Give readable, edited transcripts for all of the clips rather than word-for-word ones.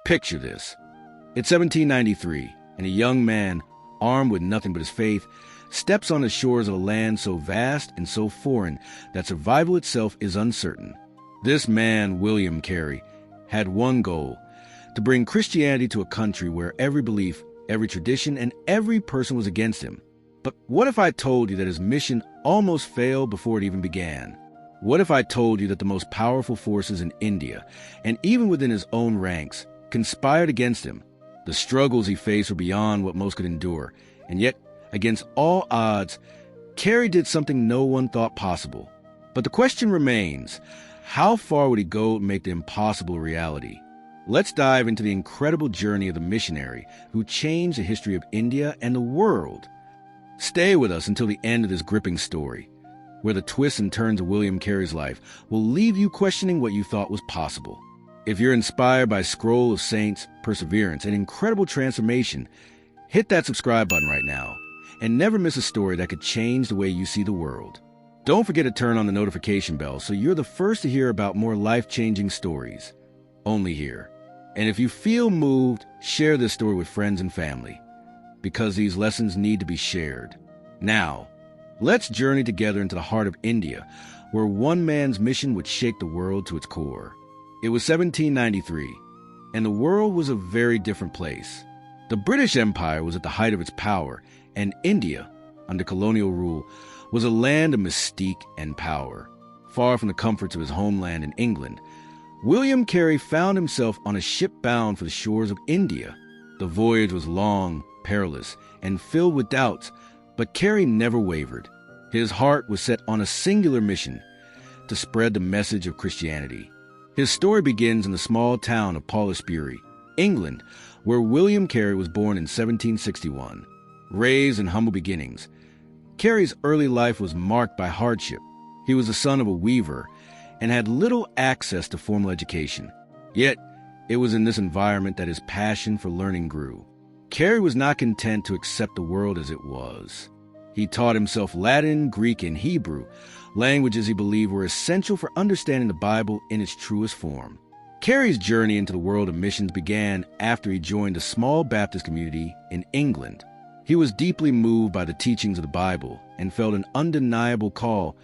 Picture this. It's 1793, and a young man, armed with nothing but his faith, steps on the shores of a land so vast and so foreign that survival itself is uncertain. This man, William Carey, had one goal: to bring Christianity to a country where every belief, every tradition, and every person was against him. But what if I told you that his mission almost failed before it even began? What if I told you that the most powerful forces in India, and even within his own ranks, conspired against him? The struggles he faced were beyond what most could endure, and yet, against all odds, Carey did something no one thought possible. But the question remains, how far would he go to make the impossible a reality? Let's dive into the incredible journey of the missionary who changed the history of India and the world. Stay with us until the end of this gripping story, where the twists and turns of William Carey's life will leave you questioning what you thought was possible. If you're inspired by Scroll of Saints, perseverance, and incredible transformation, hit that subscribe button right now and never miss a story that could change the way you see the world. Don't forget to turn on the notification bell so you're the first to hear about more life-changing stories, only here. And if you feel moved, share this story with friends and family, because these lessons need to be shared. Now, let's journey together into the heart of India, where one man's mission would shake the world to its core. It was 1793, and the world was a very different place. The British Empire was at the height of its power, and India, under colonial rule, was a land of mystique and power. Far from the comforts of his homeland in England, William Carey found himself on a ship bound for the shores of India. The voyage was long, perilous, and filled with doubts, but Carey never wavered. His heart was set on a singular mission: to spread the message of Christianity. His story begins in the small town of Polisbury, England, where William Carey was born in 1761. Raised in humble beginnings, Carey's early life was marked by hardship. He was the son of a weaver and had little access to formal education. Yet, it was in this environment that his passion for learning grew. Carey was not content to accept the world as it was. He taught himself Latin, Greek, and Hebrew, languages he believed were essential for understanding the Bible in its truest form. Carey's journey into the world of missions began after he joined a small Baptist community in England. He was deeply moved by the teachings of the Bible and felt an undeniable call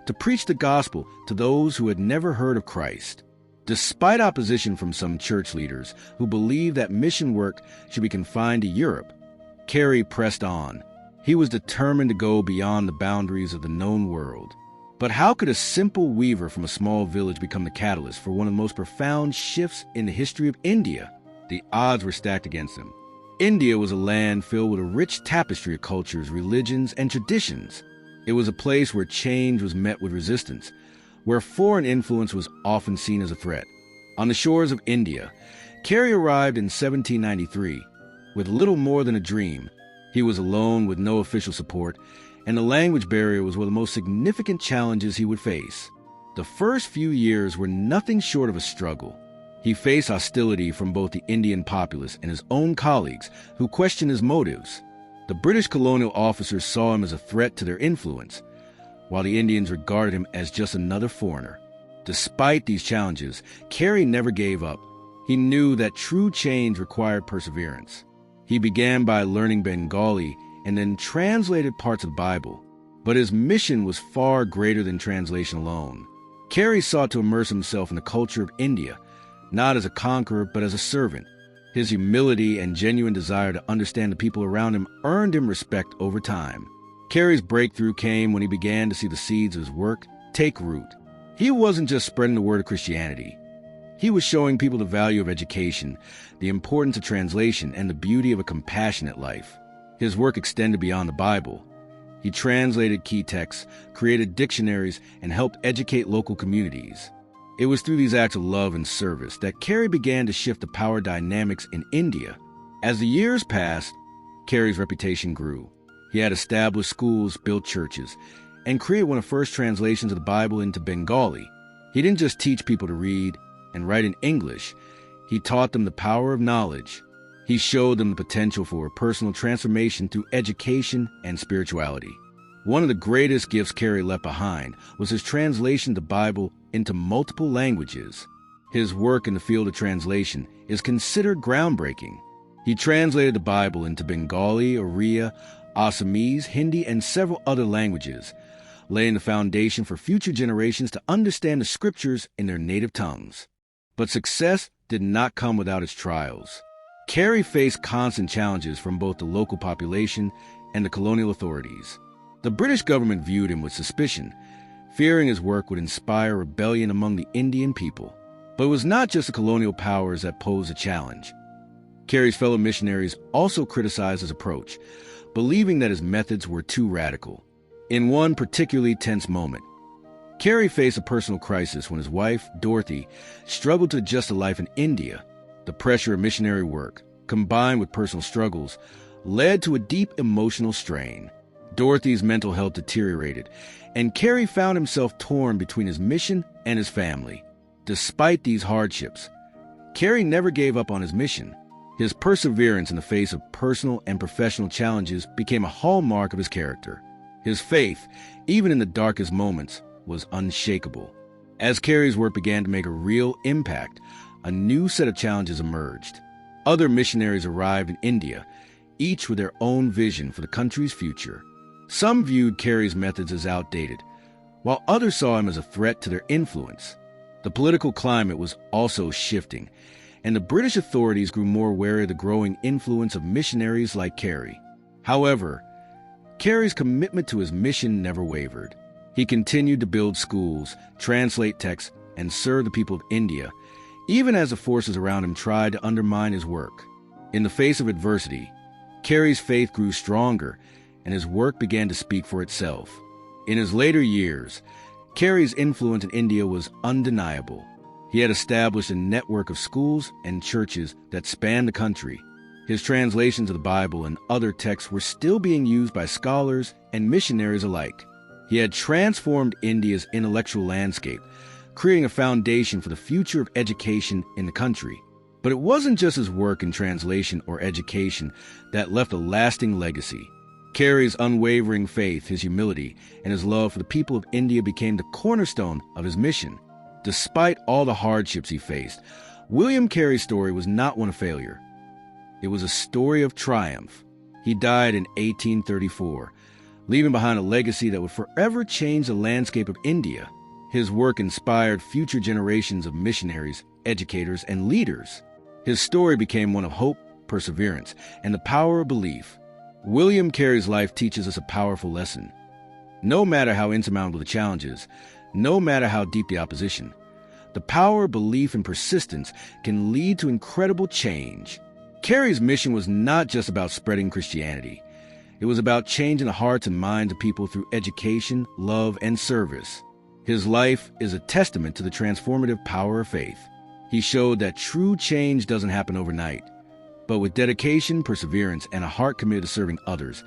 to preach the gospel to those who had never heard of Christ. Despite opposition from some church leaders who believed that mission work should be confined to Europe, Carey pressed on. He was determined to go beyond the boundaries of the known world. But how could a simple weaver from a small village become the catalyst for one of the most profound shifts in the history of India? The odds were stacked against him. India was a land filled with a rich tapestry of cultures, religions, and traditions. It was a place where change was met with resistance, where foreign influence was often seen as a threat. On the shores of India, Carey arrived in 1793 with little more than a dream. He was alone with no official support, and the language barrier was one of the most significant challenges he would face. The first few years were nothing short of a struggle. He faced hostility from both the Indian populace and his own colleagues, who questioned his motives. The British colonial officers saw him as a threat to their influence, while the Indians regarded him as just another foreigner. Despite these challenges, Carey never gave up. He knew that true change required perseverance. He began by learning Bengali and then translated parts of the Bible. But his mission was far greater than translation alone. Carey sought to immerse himself in the culture of India, not as a conqueror but as a servant. His humility and genuine desire to understand the people around him earned him respect over time. Carey's breakthrough came when he began to see the seeds of his work take root. He wasn't just spreading the word of Christianity. He was showing people the value of education, the importance of translation, and the beauty of a compassionate life. His work extended beyond the Bible. He translated key texts, created dictionaries, and helped educate local communities. It was through these acts of love and service that Carey began to shift the power dynamics in India. As the years passed, Carey's reputation grew. He had established schools, built churches, and created one of the first translations of the Bible into Bengali. He didn't just teach people to read and write in English. He taught them the power of knowledge. He showed them the potential for personal transformation through education and spirituality. One of the greatest gifts Carey left behind was his translation of the Bible into multiple languages. His work in the field of translation is considered groundbreaking. He translated the Bible into Bengali, Oriya, Assamese, Hindi, and several other languages, laying the foundation for future generations to understand the scriptures in their native tongues. But success did not come without its trials. Carey faced constant challenges from both the local population and the colonial authorities. The British government viewed him with suspicion, fearing his work would inspire rebellion among the Indian people. But it was not just the colonial powers that posed a challenge. Carey's fellow missionaries also criticized his approach, believing that his methods were too radical. In one particularly tense moment, Carey faced a personal crisis when his wife, Dorothy, struggled to adjust to life in India. The pressure of missionary work, combined with personal struggles, led to a deep emotional strain. Dorothy's mental health deteriorated, and Carey found himself torn between his mission and his family. Despite these hardships, Carey never gave up on his mission. His perseverance in the face of personal and professional challenges became a hallmark of his character. His faith, even in the darkest moments, was unshakable. As Carey's work began to make a real impact, a new set of challenges emerged. Other missionaries arrived in India, each with their own vision for the country's future. Some viewed Carey's methods as outdated, while others saw him as a threat to their influence. The political climate was also shifting, and the British authorities grew more wary of the growing influence of missionaries like Carey. However, Carey's commitment to his mission never wavered. He continued to build schools, translate texts, and serve the people of India, even as the forces around him tried to undermine his work. In the face of adversity, Carey's faith grew stronger, and his work began to speak for itself. In his later years, Carey's influence in India was undeniable. He had established a network of schools and churches that spanned the country. His translations of the Bible and other texts were still being used by scholars and missionaries alike. He had transformed India's intellectual landscape, creating a foundation for the future of education in the country. But it wasn't just his work in translation or education that left a lasting legacy. Carey's unwavering faith, his humility, and his love for the people of India became the cornerstone of his mission. Despite all the hardships he faced, William Carey's story was not one of failure. It was a story of triumph. He died in 1834, leaving behind a legacy that would forever change the landscape of India. His work inspired future generations of missionaries, educators, and leaders. His story became one of hope, perseverance, and the power of belief. William Carey's life teaches us a powerful lesson. No matter how insurmountable the challenges, no matter how deep the opposition, the power of belief and persistence can lead to incredible change. Carey's mission was not just about spreading Christianity. It was about changing the hearts and minds of people through education, love, and service. His life is a testament to the transformative power of faith. He showed that true change doesn't happen overnight, but with dedication, perseverance, and a heart committed to serving others,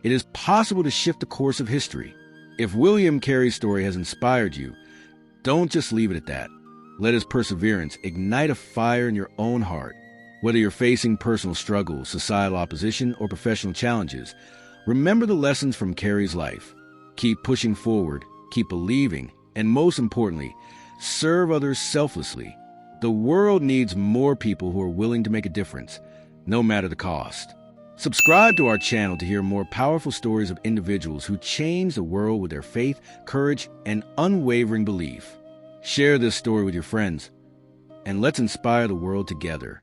it is possible to shift the course of history. If William Carey's story has inspired you, don't just leave it at that. Let his perseverance ignite a fire in your own heart. Whether you're facing personal struggles, societal opposition, or professional challenges, remember the lessons from Carey's life. Keep pushing forward, keep believing, and most importantly, serve others selflessly. The world needs more people who are willing to make a difference, no matter the cost. Subscribe to our channel to hear more powerful stories of individuals who change the world with their faith, courage, and unwavering belief. Share this story with your friends, and let's inspire the world together.